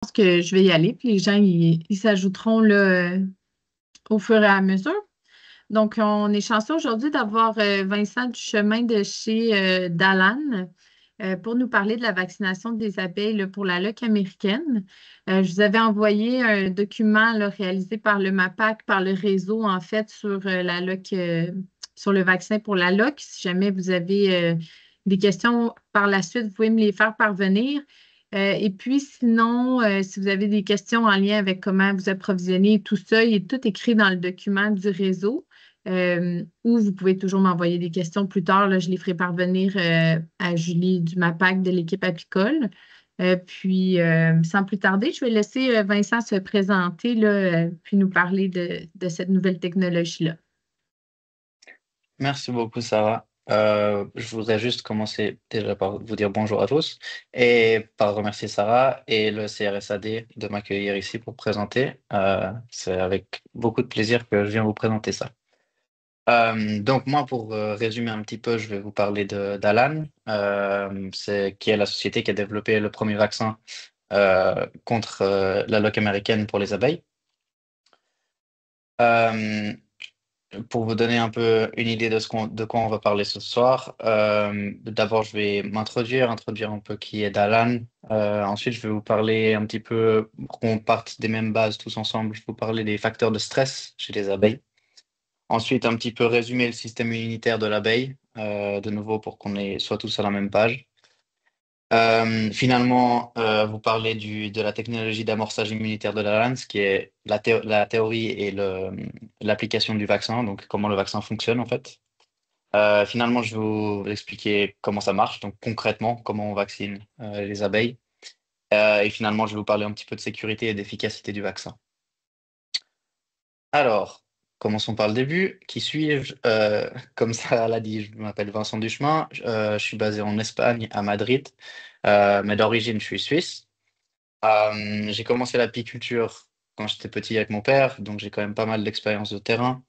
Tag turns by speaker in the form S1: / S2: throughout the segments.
S1: pense que je vais y aller, puis les gens, ils s'ajouteront là, au fur et à mesure. Donc, on est chanceux aujourd'hui d'avoir Vincent Duchemin de chez Dalan pour nous parler de la vaccination des abeilles là, pour la loque américaine. Je vous avais envoyé un document là, réalisé par le MAPAC, par le réseau, en fait, sur la loque, sur le vaccin pour la loque. Si jamais vous avez des questions par la suite, vous pouvez me les faire parvenir. Et puis, sinon, si vous avez des questions en lien avec comment vous approvisionner tout ça, il est tout écrit dans le document du réseau. Ou vous pouvez toujours m'envoyer des questions plus tard. Là, je les ferai parvenir à Julie du MAPAC de l'équipe apicole. Puis, sans plus tarder, je vais laisser Vincent se présenter là, puis nous parler de cette nouvelle technologie-là.
S2: Merci beaucoup, Sarah. Je voudrais juste commencer déjà par vous dire bonjour à tous et par remercier Sarah et le CRSAD de m'accueillir ici pour présenter. C'est avec beaucoup de plaisir que je viens vous présenter ça. Donc moi, pour résumer un petit peu, je vais vous parler de d'Alan, qui est la société qui a développé le premier vaccin contre la loque américaine pour les abeilles. Euh, Pour vous donner un peu une idée de quoi on va parler ce soir, d'abord je vais introduire un peu qui est Dalan. Ensuite, je vais vous parler un petit peu, pour qu'on parte des mêmes bases tous ensemble, je vais vous parler des facteurs de stress chez les abeilles. Ensuite, un petit peu résumer le système immunitaire de l'abeille, de nouveau pour soit tous à la même page. Finalement, vous parlez de la technologie d'amorçage immunitaire de la lance, qui est la théorie et l'application du vaccin, donc comment le vaccin fonctionne en fait. Finalement, je vais vous expliquer comment ça marche, donc concrètement, comment on vaccine les abeilles. Et finalement, je vais vous parler un petit peu de sécurité et d'efficacité du vaccin. Alors, commençons par le début. Qui suis-je? Comme ça l'a dit, je m'appelle Vincent Duchemin. Je suis basé en Espagne, à Madrid, mais d'origine, je suis suisse. J'ai commencé l'apiculture quand j'étais petit avec mon père, donc j'ai quand même pas mal d'expérience de terrain.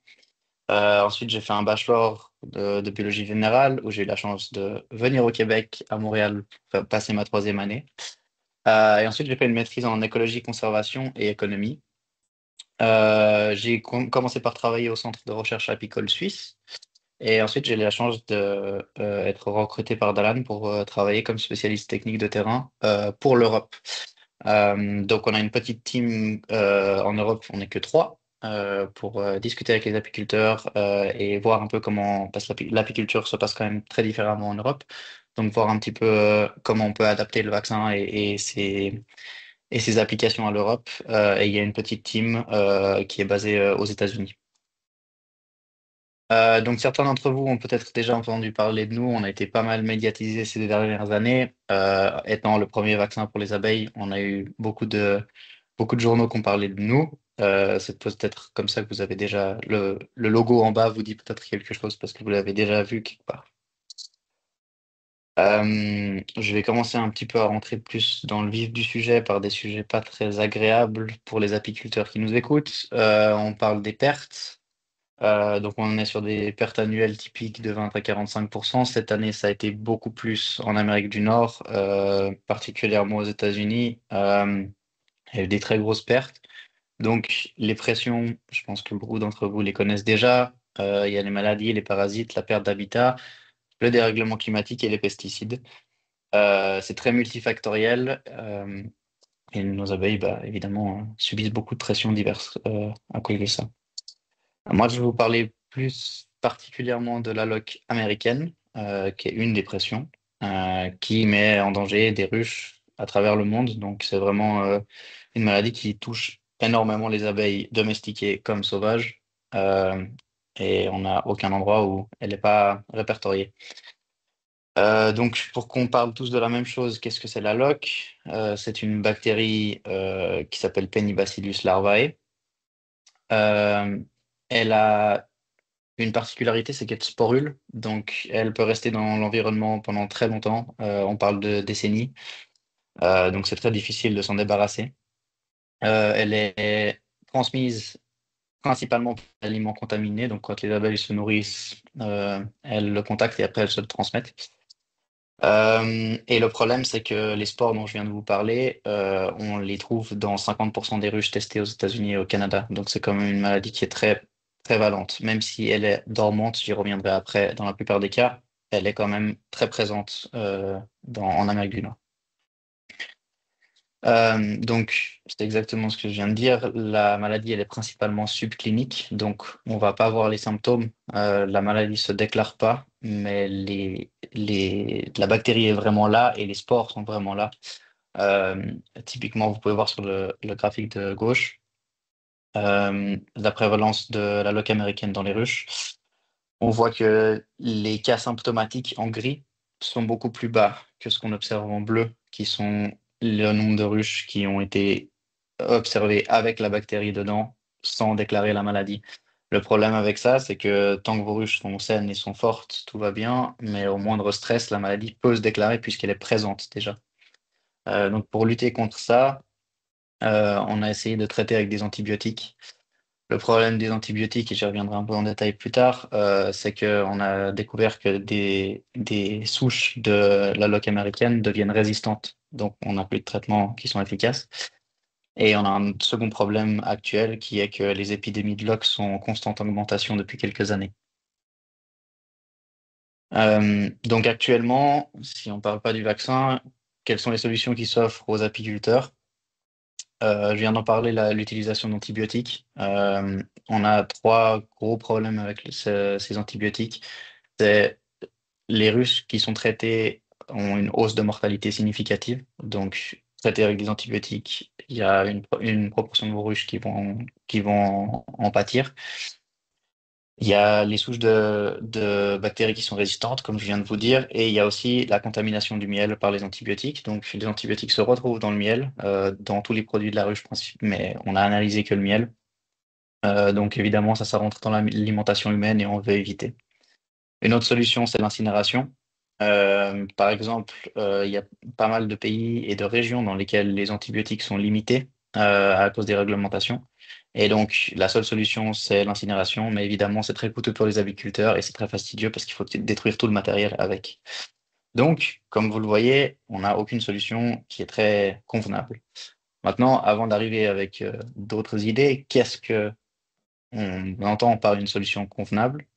S2: Ensuite, j'ai fait un bachelor de biologie générale où j'ai eu la chance de venir au Québec, à Montréal, pour passer ma troisième année. Et ensuite, j'ai fait une maîtrise en écologie, conservation et économie. J'ai commencé par travailler au Centre de recherche apicole suisse. Et ensuite, j'ai eu la chance de être recruté par Dalan pour travailler comme spécialiste technique de terrain pour l'Europe. Donc, on a une petite team en Europe, on n'est que trois, pour discuter avec les apiculteurs et voir un peu comment, parce que l'apiculture se passe quand même très différemment en Europe. Donc, voir un petit peu comment on peut adapter le vaccin et ses applications à l'Europe. Et il y a une petite team qui est basée aux États-Unis. Donc certains d'entre vous ont peut-être déjà entendu parler de nous. On a été pas mal médiatisés ces dernières années. Étant le premier vaccin pour les abeilles, on a eu beaucoup de journaux qui ont parlé de nous. C'est peut-être comme ça que vous avez déjà le logo en bas vous dit peut-être quelque chose parce que vous l'avez déjà vu quelque part. Je vais commencer un petit peu à rentrer plus dans le vif du sujet par des sujets pas très agréables pour les apiculteurs qui nous écoutent. On parle des pertes. Donc on est sur des pertes annuelles typiques de 20 à 45%. Cette année, ça a été beaucoup plus en Amérique du Nord, particulièrement aux États-Unis. Il y a eu des très grosses pertes. Donc les pressions, je pense que beaucoup d'entre vous les connaissent déjà. Il y a les maladies, les parasites, la perte d'habitat, le dérèglement climatique et les pesticides. C'est très multifactoriel. Et nos abeilles, bah, évidemment, subissent beaucoup de pressions diverses à cause de ça. Moi, je vais vous parler plus particulièrement de la loque américaine, qui est une des pressions, qui met en danger des ruches à travers le monde. Donc, c'est vraiment une maladie qui touche énormément les abeilles domestiquées comme sauvages. Euh, et on n'a aucun endroit où elle n'est pas répertoriée. Donc, pour qu'on parle tous de la même chose, qu'est-ce que c'est la loque? C'est une bactérie qui s'appelle Penibacillus larvae. Euh, Elle a une particularité, c'est qu'elle sporule, donc elle peut rester dans l'environnement pendant très longtemps. On parle de décennies, donc c'est très difficile de s'en débarrasser. Elle est transmise principalement par l'aliments contaminés, donc quand les abeilles se nourrissent, elles le contactent et après elles se le transmettent. Et le problème, c'est que les spores dont je viens de vous parler, on les trouve dans 50% des ruches testées aux États-Unis et au Canada. Donc c'est quand même une maladie qui est très prévalente. Même si elle est dormante, j'y reviendrai après, dans la plupart des cas, elle est quand même très présente en Amérique du Nord. Donc, c'est exactement ce que je viens de dire. La maladie, elle est principalement subclinique, donc on va pas voir les symptômes. La maladie se déclare pas, mais la bactérie est vraiment là et les spores sont vraiment là. Euh, Typiquement, vous pouvez voir sur le graphique de gauche la prévalence de la loque américaine dans les ruches. On voit que les cas symptomatiques en gris sont beaucoup plus bas que ce qu'on observe en bleu, qui sont le nombre de ruches qui ont été observées avec la bactérie dedans sans déclarer la maladie. Le problème avec ça, c'est que tant que vos ruches sont saines et sont fortes, tout va bien, mais au moindre stress, la maladie peut se déclarer puisqu'elle est présente déjà. Donc pour lutter contre ça, on a essayé de traiter avec des antibiotiques. Le problème des antibiotiques, et j'y reviendrai un peu en détail plus tard, c'est qu'on a découvert que des souches de la loque américaine deviennent résistantes. Donc, on n'a plus de traitements qui sont efficaces. Et on a un second problème actuel qui est que les épidémies de loques sont en constante augmentation depuis quelques années. Donc, actuellement, si on ne parle pas du vaccin, quelles sont les solutions qui s'offrent aux apiculteurs? Je viens d'en parler, l'utilisation d'antibiotiques. On a trois gros problèmes avec ces antibiotiques. C'est les ruches qui sont traitées ont une hausse de mortalité significative. Donc, traitées avec des antibiotiques, il y a une proportion de vos ruches qui vont en pâtir. Il y a les souches de bactéries qui sont résistantes, comme je viens de vous dire, et il y a aussi la contamination du miel par les antibiotiques. Donc, les antibiotiques se retrouvent dans le miel, dans tous les produits de la ruche, mais on a analysé que le miel. Donc, évidemment, ça rentre dans l'alimentation humaine et on veut éviter. Une autre solution, c'est l'incinération. Par exemple, il y a pas mal de pays et de régions dans lesquelles les antibiotiques sont limités à cause des réglementations. Et donc, la seule solution, c'est l'incinération. Mais évidemment, c'est très coûteux pour les agriculteurs et c'est très fastidieux parce qu'il faut détruire tout le matériel avec. Donc, comme vous le voyez, on n'a aucune solution qui est très convenable. Maintenant, avant d'arriver avec d'autres idées, qu'est-ce que on entend par une solution convenable?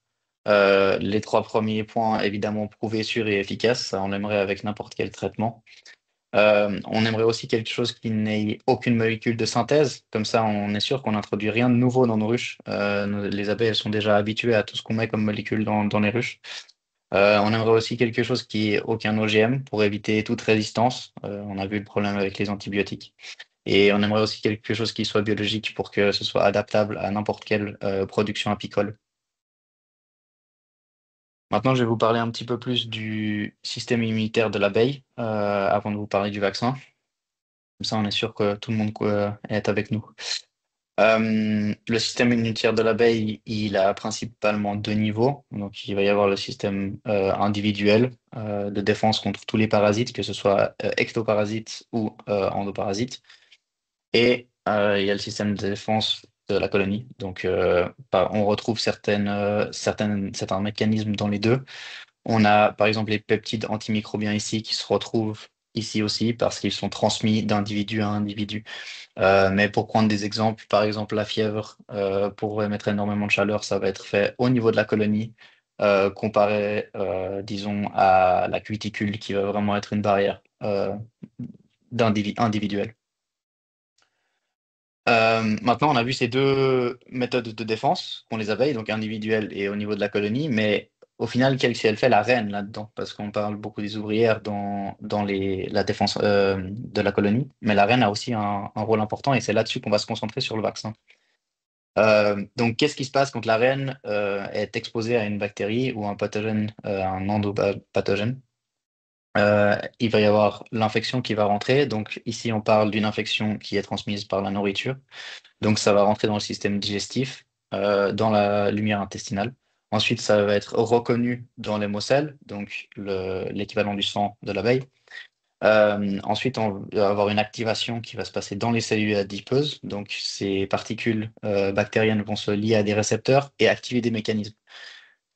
S2: Les trois premiers points, évidemment, prouvés, sûrs et efficaces, ça on aimerait avec n'importe quel traitement. On aimerait aussi quelque chose qui n'ait aucune molécule de synthèse, comme ça on est sûr qu'on n'introduit rien de nouveau dans nos ruches. Les abeilles elles sont déjà habituées à tout ce qu'on met comme molécule dans les ruches. On aimerait aussi quelque chose qui ait aucun OGM pour éviter toute résistance. On a vu le problème avec les antibiotiques. Et on aimerait aussi quelque chose qui soit biologique pour que ce soit adaptable à n'importe quelle production apicole. Maintenant, je vais vous parler un petit peu plus du système immunitaire de l'abeille avant de vous parler du vaccin. Comme ça, on est sûr que tout le monde est avec nous. Le système immunitaire de l'abeille, il a principalement deux niveaux. Donc, il va y avoir le système individuel de défense contre tous les parasites, que ce soit ectoparasites ou endoparasites. Et il y a le système de défense de la colonie. Donc, on retrouve certains mécanismes dans les deux. On a par exemple les peptides antimicrobiens ici qui se retrouvent ici aussi parce qu'ils sont transmis d'individu à individu. Mais pour prendre des exemples, par exemple la fièvre, pour émettre énormément de chaleur, ça va être fait au niveau de la colonie, comparé, disons, à la cuticule qui va vraiment être une barrière individuelle. Maintenant, on a vu ces deux méthodes de défense qu'ont les abeilles, donc individuelles et au niveau de la colonie, mais au final, qu'est-ce qu'elle fait la reine là-dedans? Parce qu'on parle beaucoup des ouvrières dans la défense de la colonie, mais la reine a aussi un rôle important et c'est là-dessus qu'on va se concentrer sur le vaccin. Donc, qu'est-ce qui se passe quand la reine est exposée à une bactérie ou un pathogène, un endopathogène? Il va y avoir l'infection qui va rentrer. Donc, ici, on parle d'une infection qui est transmise par la nourriture. Donc, ça va rentrer dans le système digestif, dans la lumière intestinale. Ensuite, ça va être reconnu dans les mucelles, donc l'équivalent du sang de l'abeille. Ensuite, on va avoir une activation qui va se passer dans les cellules adipeuses. Donc, ces particules bactériennes vont se lier à des récepteurs et activer des mécanismes.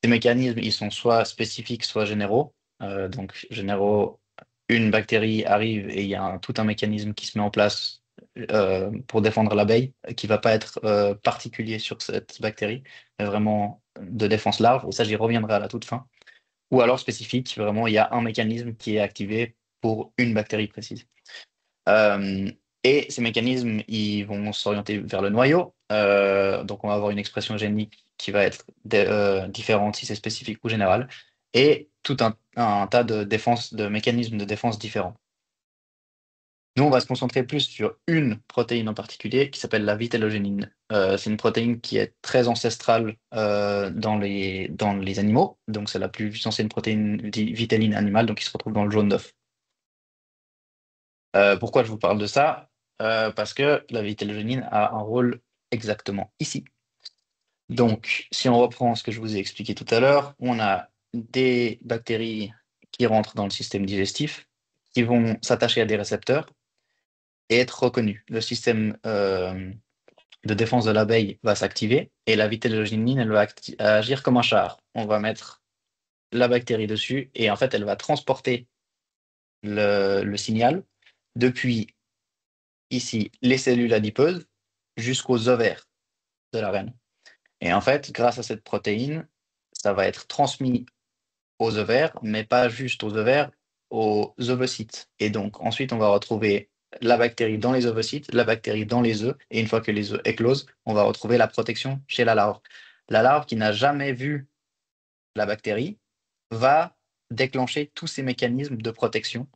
S2: Ces mécanismes, ils sont soit spécifiques, soit généraux. Donc, généraux, une bactérie arrive et il y a tout un mécanisme qui se met en place pour défendre l'abeille, qui va pas être particulier sur cette bactérie, mais vraiment de défense large. Et ça, j'y reviendrai à la toute fin. Ou alors spécifique, vraiment, il y a un mécanisme qui est activé pour une bactérie précise. Euh, et ces mécanismes, ils vont s'orienter vers le noyau. Donc, on va avoir une expression génique qui va être différente si c'est spécifique ou général, et tout un tas de défense, de mécanismes de défense différents. Nous, on va se concentrer plus sur une protéine en particulier qui s'appelle la vitellogénine. C'est une protéine qui est très ancestrale dans les animaux. Donc, c'est la plus ancienne protéine vitelline animale, donc qui se retrouve dans le jaune d'œuf. Pourquoi je vous parle de ça? Parce que la vitellogénine a un rôle exactement ici. Donc, si on reprend ce que je vous ai expliqué tout à l'heure, on a des bactéries qui rentrent dans le système digestif, qui vont s'attacher à des récepteurs et être reconnues. Le système de défense de l'abeille va s'activer et la vitellogénine, elle va agir comme un char. On va mettre la bactérie dessus et en fait, elle va transporter le signal depuis ici les cellules adipeuses jusqu'aux ovaires de la reine. Et en fait, grâce à cette protéine, ça va être transmis aux ovaires, mais pas juste aux ovaires, aux ovocytes. Et donc, ensuite, on va retrouver la bactérie dans les ovocytes, la bactérie dans les œufs, et une fois que les œufs éclosent, on va retrouver la protection chez la larve. La larve qui n'a jamais vu la bactérie va déclencher tous ces mécanismes de protection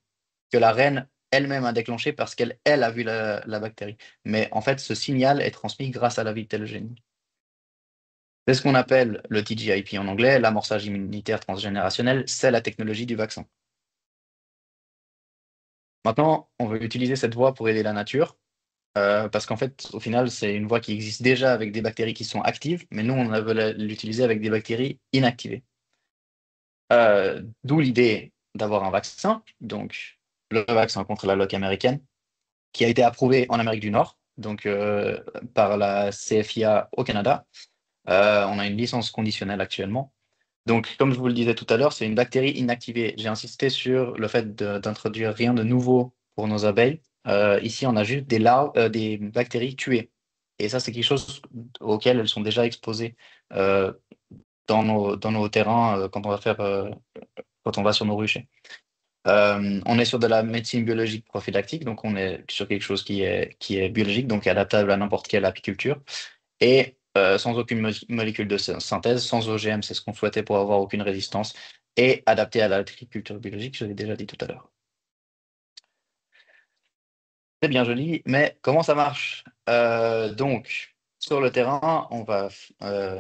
S2: que la reine elle-même a déclenché parce qu'elle a vu la bactérie. Mais en fait, ce signal est transmis grâce à la vitellogénie. C'est ce qu'on appelle le TGIP en anglais, l'amorçage immunitaire transgénérationnel, c'est la technologie du vaccin. Maintenant, on veut utiliser cette voie pour aider la nature, parce qu'en fait, au final, c'est une voie qui existe déjà avec des bactéries qui sont actives, mais nous, on veut l'utiliser avec des bactéries inactivées. D'où l'idée d'avoir un vaccin, donc le vaccin contre la loque américaine, qui a été approuvé en Amérique du Nord, donc par la CFIA au Canada. On a une licence conditionnelle actuellement. Donc, comme je vous le disais tout à l'heure, c'est une bactérie inactivée. J'ai insisté sur le fait d'introduire rien de nouveau pour nos abeilles. Ici, on a juste des larves, des bactéries tuées. Et ça, c'est quelque chose auquel elles sont déjà exposées euh, dans nos terrains quand on va sur nos ruchers. On est sur de la médecine biologique prophylactique, donc on est sur quelque chose qui est biologique, donc adaptable à n'importe quelle apiculture. Et sans aucune molécule de synthèse, sans OGM, c'est ce qu'on souhaitait pour avoir aucune résistance, et adapté à l'agriculture biologique, je l'ai déjà dit tout à l'heure. C'est bien joli, mais comment ça marche? Donc, sur le terrain, on va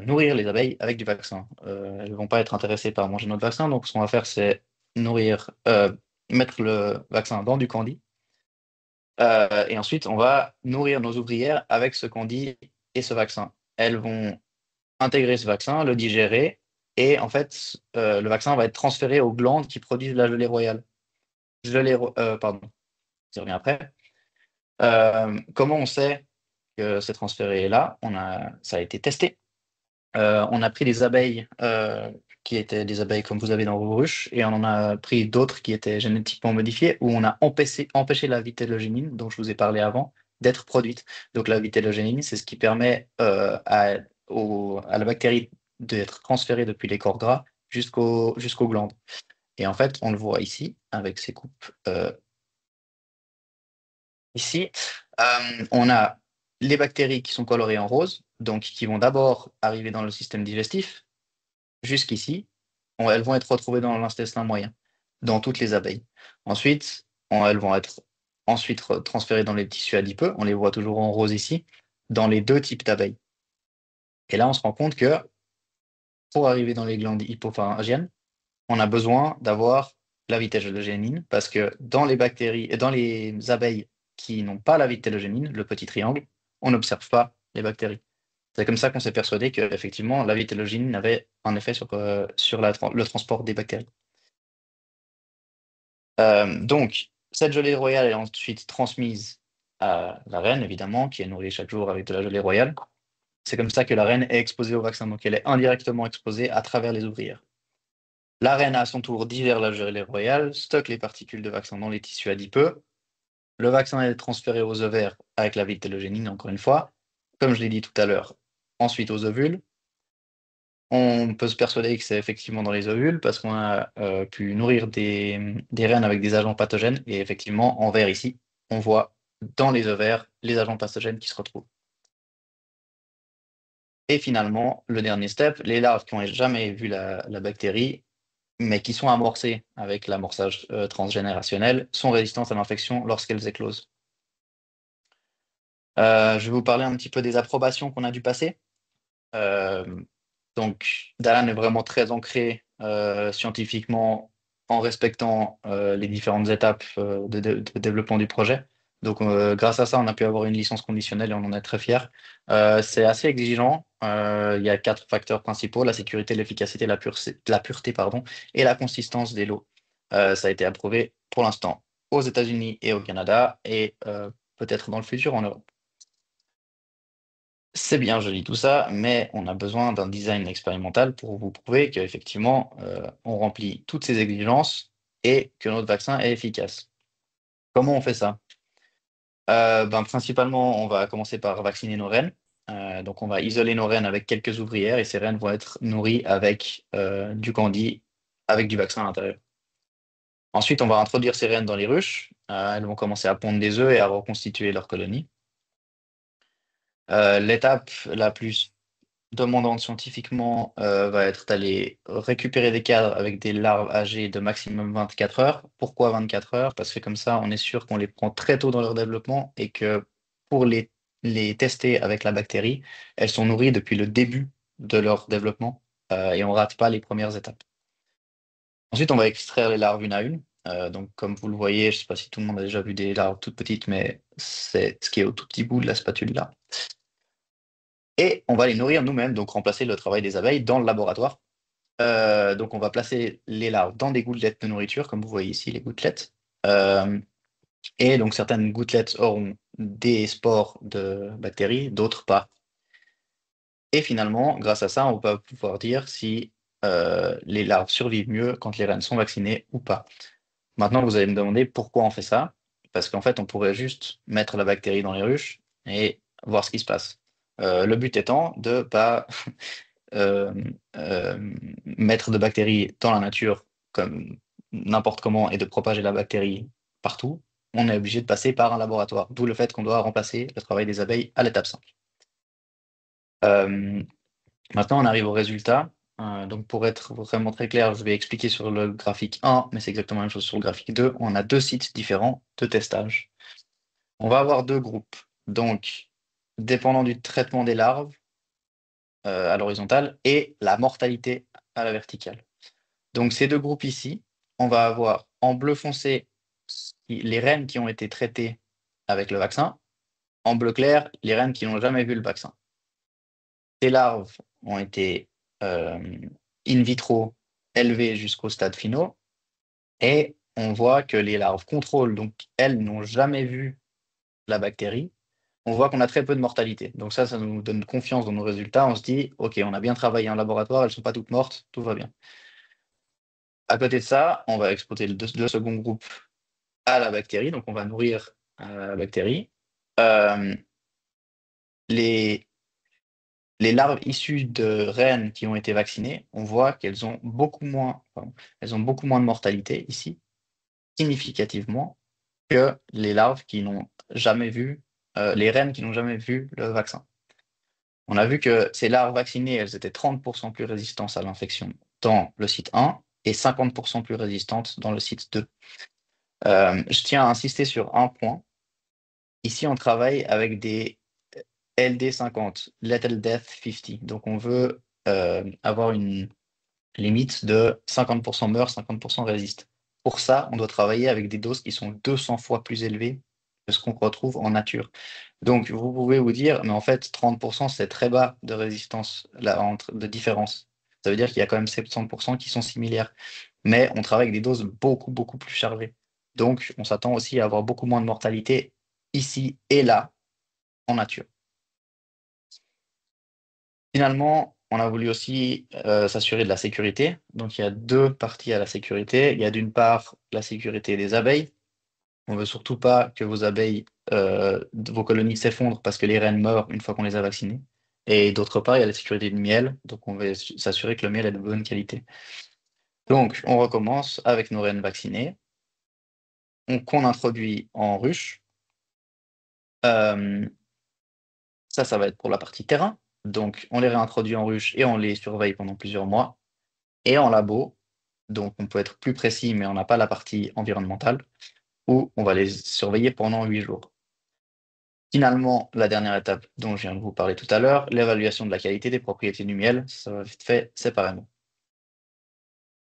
S2: nourrir les abeilles avec du vaccin. Elles ne vont pas être intéressées par manger notre vaccin, donc ce qu'on va faire, c'est mettre le vaccin dans du candy, et ensuite, on va nourrir nos ouvrières avec ce candy et ce vaccin. Elles vont intégrer ce vaccin, le digérer, et en fait, le vaccin va être transféré aux glandes qui produisent la gelée royale. Pardon, j'y reviens après. Comment on sait que c'est transféré là? Ça a été testé. On a pris des abeilles qui étaient des abeilles comme vous avez dans vos ruches, et on en a pris d'autres qui étaient génétiquement modifiées, où on a empêché la vitellogénine, dont je vous ai parlé avant, d'être produite. Donc la vitellogénine, c'est ce qui permet à la bactérie d'être transférée depuis les corps gras jusqu'aux glandes. Et en fait, on le voit ici, avec ces coupes ici. On a les bactéries qui sont colorées en rose, donc qui vont d'abord arriver dans le système digestif, jusqu'ici, elles vont être retrouvées dans l'intestin moyen, dans toutes les abeilles. Ensuite, elles vont être transférées dans les tissus adipeux, on les voit toujours en rose ici, dans les deux types d'abeilles. Et là, on se rend compte que pour arriver dans les glandes hypopharyngiennes, on a besoin d'avoir la vitellogénine, parce que dans les bactéries et dans les abeilles qui n'ont pas la vitellogénine, le petit triangle, on n'observe pas les bactéries. C'est comme ça qu'on s'est persuadé qu'effectivement, la vitellogénine avait un effet sur le transport des bactéries. Donc, cette gelée royale est ensuite transmise à la reine, évidemment, qui est nourrie chaque jour avec de la gelée royale. C'est comme ça que la reine est exposée au vaccin, donc elle est indirectement exposée à travers les ouvrières. La reine, à son tour, digère la gelée royale, stocke les particules de vaccin dans les tissus adipeux. Le vaccin est transféré aux ovaires avec la vitellogénine, encore une fois. Comme je l'ai dit tout à l'heure, ensuite aux ovules. On peut se persuader que c'est effectivement dans les ovules parce qu'on a pu nourrir des reines avec des agents pathogènes. Et effectivement, en vert ici, on voit dans les ovaires les agents pathogènes qui se retrouvent. Et finalement, le dernier step, les larves qui n'ont jamais vu la bactérie, mais qui sont amorcées avec l'amorçage transgénérationnel, sont résistantes à l'infection lorsqu'elles éclosent. Je vais vous parler un petit peu des approbations qu'on a dû passer. Euh, donc, Dalan est vraiment très ancré scientifiquement en respectant les différentes étapes de développement du projet. Donc, grâce à ça, on a pu avoir une licence conditionnelle et on en est très fiers. C'est assez exigeant. Il y a 4 facteurs principaux, la sécurité, l'efficacité, la pureté, pardon, et la consistance des lots. Ça a été approuvé pour l'instant aux États-Unis et au Canada et peut-être dans le futur en Europe. C'est bien joli tout ça, mais on a besoin d'un design expérimental pour vous prouver qu'effectivement, on remplit toutes ces exigences et que notre vaccin est efficace. Comment on fait ça? Principalement, on va commencer par vacciner nos reines. Donc, on va isoler nos reines avec quelques ouvrières et ces reines vont être nourries avec du candy, avec du vaccin à l'intérieur. Ensuite, on va introduire ces reines dans les ruches. Elles vont commencer à pondre des œufs et à reconstituer leur colonie. L'étape la plus demandante scientifiquement va être d'aller récupérer des cadres avec des larves âgées de maximum 24 heures. Pourquoi 24 heures? Parce que comme ça, on est sûr qu'on les prend très tôt dans leur développement et que pour les tester avec la bactérie, elles sont nourries depuis le début de leur développement et on ne rate pas les premières étapes. Ensuite, on va extraire les larves une à une. Donc, comme vous le voyez, je ne sais pas si tout le monde a déjà vu des larves toutes petites, mais c'est ce qui est au tout petit bout de la spatule là. Et on va les nourrir nous-mêmes, donc remplacer le travail des abeilles dans le laboratoire. Donc on va placer les larves dans des gouttelettes de nourriture, comme vous voyez ici, les gouttelettes. Euh, et donc certaines gouttelettes auront des spores de bactéries, d'autres pas. Et finalement, grâce à ça, on va pouvoir dire si les larves survivent mieux quand les reines sont vaccinées ou pas. Maintenant, vous allez me demander pourquoi on fait ça. Parce qu'en fait, on pourrait juste mettre la bactérie dans les ruches et voir ce qui se passe. Le but étant de pas euh, mettre de bactéries dans la nature comme n'importe comment et de propager la bactérie partout, on est obligé de passer par un laboratoire. D'où le fait qu'on doit remplacer le travail des abeilles à l'étape 5. Euh, Maintenant, on arrive au résultat. Donc, pour être vraiment très clair, je vais expliquer sur le graphique 1, mais c'est exactement la même chose sur le graphique 2. On a 2 sites différents de testage. On va avoir 2 groupes. Donc, dépendant du traitement des larves à l'horizontale et la mortalité à la verticale. Donc, ces 2 groupes ici, on va avoir en bleu foncé les reines qui ont été traitées avec le vaccin, en bleu clair les reines qui n'ont jamais vu le vaccin. Ces larves ont été euh, in vitro élevées jusqu'au stade finaux et on voit que les larves contrôle, donc elles n'ont jamais vu la bactérie. On voit qu'on a très peu de mortalité. Donc ça nous donne confiance dans nos résultats. On se dit, OK, on a bien travaillé en laboratoire, elles ne sont pas toutes mortes, tout va bien. À côté de ça, on va exposer le second groupe à la bactérie, donc on va nourrir la bactérie. Euh, les, les larves issues de reines qui ont été vaccinées, on voit qu'elles ont beaucoup moins, pardon, elles ont beaucoup moins de mortalité ici, significativement, que les larves qui n'ont jamais vu, les reines qui n'ont jamais vu le vaccin. On a vu que ces larves vaccinées, elles étaient 30% plus résistantes à l'infection dans le site 1 et 50% plus résistantes dans le site 2. Je tiens à insister sur un point. Ici, on travaille avec des LD50, Lethal Death 50. Donc, on veut avoir une limite de 50% meurent, 50% résistent. Pour ça, on doit travailler avec des doses qui sont 200 fois plus élevées que ce qu'on retrouve en nature. Donc, vous pouvez vous dire, mais en fait, 30%, c'est très bas de résistance, là, de différence. Ça veut dire qu'il y a quand même 70% qui sont similaires. Mais on travaille avec des doses beaucoup, beaucoup plus chargées. Donc, on s'attend aussi à avoir beaucoup moins de mortalité ici et là, en nature. Finalement, on a voulu aussi s'assurer de la sécurité. Donc, il y a deux parties à la sécurité. Il y a d'une part la sécurité des abeilles. On veut surtout pas que vos abeilles, vos colonies s'effondrent parce que les reines meurent une fois qu'on les a vaccinées. Et d'autre part, il y a la sécurité du miel. Donc, on veut s'assurer que le miel est de bonne qualité. Donc, on recommence avec nos reines vaccinées, qu'on introduit en ruche. Euh, ça va être pour la partie terrain. Donc, on les réintroduit en ruche et on les surveille pendant plusieurs mois. Et en labo, donc on peut être plus précis, mais on n'a pas la partie environnementale, où on va les surveiller pendant 8 jours. Finalement, la dernière étape dont je viens de vous parler tout à l'heure, l'évaluation de la qualité des propriétés du miel, ça va être fait séparément.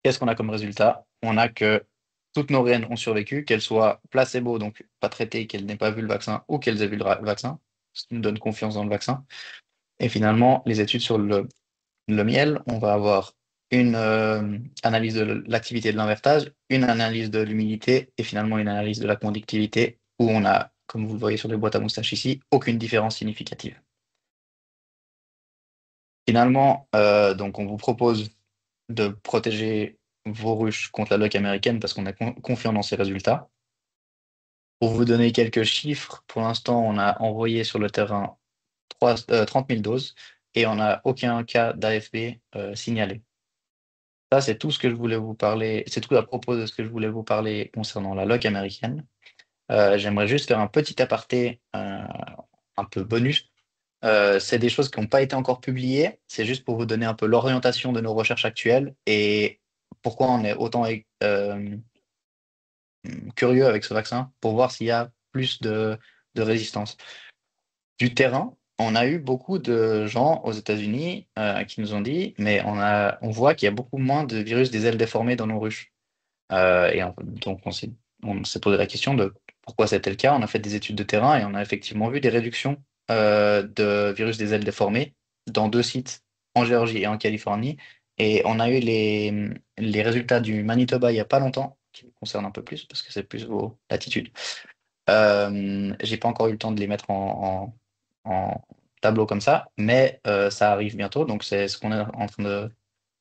S2: Qu'est-ce qu'on a comme résultat? On a que toutes nos reines ont survécu, qu'elles soient placebo, donc pas traitées, qu'elles n'aient pas vu le vaccin, ou qu'elles aient vu le vaccin, ce qui nous donne confiance dans le vaccin. Et finalement, les études sur le miel, on va avoir une analyse de l'activité de l'invertage, une analyse de l'humidité et finalement une analyse de la conductivité où on a, comme vous le voyez sur les boîtes à moustaches ici, aucune différence significative. Finalement, donc on vous propose de protéger vos ruches contre la loque américaine parce qu'on est confiant dans ces résultats. Pour vous donner quelques chiffres, pour l'instant, on a envoyé sur le terrain 30 000 doses et on n'a aucun cas d'AFB signalé. Ça, c'est tout ce que je voulais vous parler. C'est tout à propos de ce que je voulais vous parler concernant la loc américaine. J'aimerais juste faire un petit aparté, un peu bonus. C'est des choses qui n'ont pas été encore publiées. C'est juste pour vous donner un peu l'orientation de nos recherches actuelles et pourquoi on est autant curieux avec ce vaccin pour voir s'il y a plus de résistance. Du terrain, on a eu beaucoup de gens aux États-Unis qui nous ont dit, mais on voit qu'il y a beaucoup moins de virus des ailes déformées dans nos ruches. Donc, on s'est posé la question de pourquoi c'était le cas. On a fait des études de terrain et on a effectivement vu des réductions de virus des ailes déformées dans deux sites, en Géorgie et en Californie. Et on a eu les résultats du Manitoba il n'y a pas longtemps, qui me concernent un peu plus parce que c'est plus vos latitudes. J'ai pas encore eu le temps de les mettre en tableau comme ça, mais ça arrive bientôt. Donc, c'est ce qu'on est en train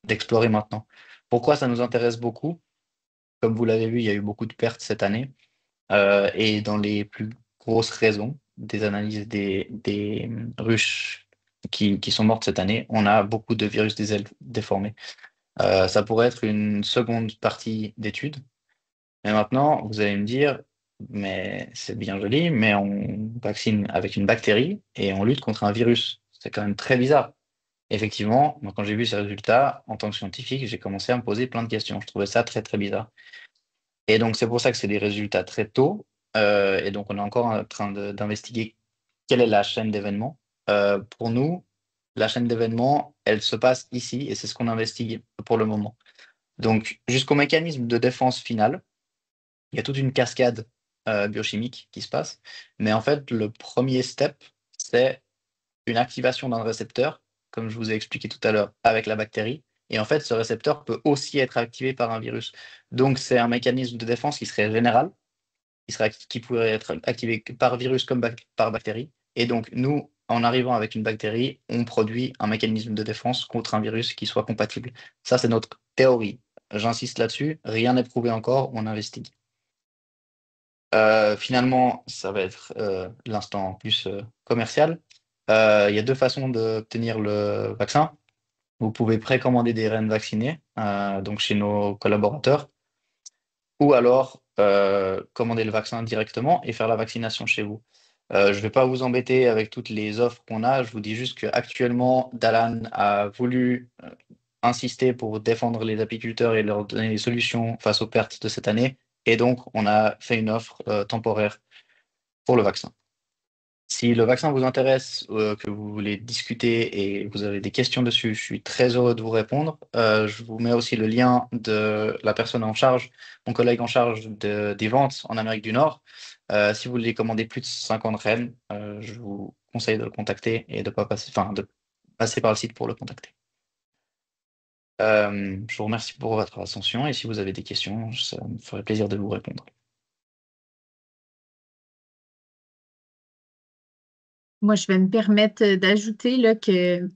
S2: d'explorer maintenant. Pourquoi ça nous intéresse beaucoup? Comme vous l'avez vu, il y a eu beaucoup de pertes cette année. Et dans les plus grosses raisons des analyses des ruches qui sont mortes cette année, on a beaucoup de virus des ailes déformés. Ça pourrait être une seconde partie d'étude. Mais maintenant, vous allez me dire, mais c'est bien joli, mais on vaccine avec une bactérie et on lutte contre un virus. C'est quand même très bizarre. Effectivement, moi, quand j'ai vu ces résultats, en tant que scientifique, j'ai commencé à me poser plein de questions. Je trouvais ça très, très bizarre. Et donc, c'est pour ça que c'est des résultats très tôt. Et donc, on est encore en train d'investiguer quelle est la chaîne d'événements. Pour nous, la chaîne d'événements, elle se passe ici et c'est ce qu'on investigue pour le moment. Donc, jusqu'au mécanisme de défense finale, il y a toute une cascade biochimique qui se passe. Mais en fait, le premier step, c'est une activation d'un récepteur, comme je vous ai expliqué tout à l'heure, avec la bactérie. Et en fait, ce récepteur peut aussi être activé par un virus. Donc, c'est un mécanisme de défense qui serait général, qui pourrait être activé par virus comme par bactérie. Et donc, nous, en arrivant avec une bactérie, on produit un mécanisme de défense contre un virus qui soit compatible. Ça, c'est notre théorie. J'insiste là-dessus, rien n'est prouvé encore, on investigue. Finalement, ça va être l'instant plus commercial. Il y a deux façons d'obtenir le vaccin. Vous pouvez précommander des rennes vaccinées, donc chez nos collaborateurs, ou alors commander le vaccin directement et faire la vaccination chez vous. Je ne vais pas vous embêter avec toutes les offres qu'on a. Je vous dis juste qu'actuellement, Dalan a voulu insister pour défendre les apiculteurs et leur donner des solutions face aux pertes de cette année. Et donc, on a fait une offre temporaire pour le vaccin. Si le vaccin vous intéresse, que vous voulez discuter et vous avez des questions dessus, je suis très heureux de vous répondre. Je vous mets aussi le lien de la personne en charge, mon collègue en charge des ventes en Amérique du Nord. Si vous voulez commander plus de 50 rennes, je vous conseille de le contacter et de pas passer, enfin, de passer par le site pour le contacter. Je vous remercie pour votre attention et si vous avez des questions, ça me ferait plaisir de vous répondre.
S1: Moi, je vais me permettre d'ajouter là, que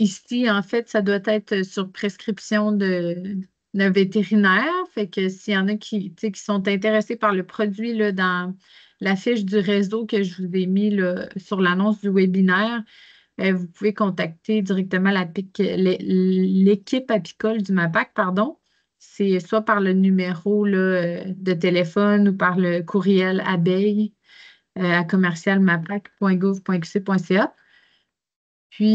S1: ici, en fait, ça doit être sur prescription d'un vétérinaire. Fait que s'il y en a qui, tu sais, qui sont intéressés par le produit là, dans la fiche du réseau que je vous ai mis là, sur l'annonce du webinaire, vous pouvez contacter directement l'équipe apicole du MAPAC, pardon. C'est soit par le numéro là, de téléphone ou par le courriel abeille à commercialmapac.gouv.qc.ca. Puis,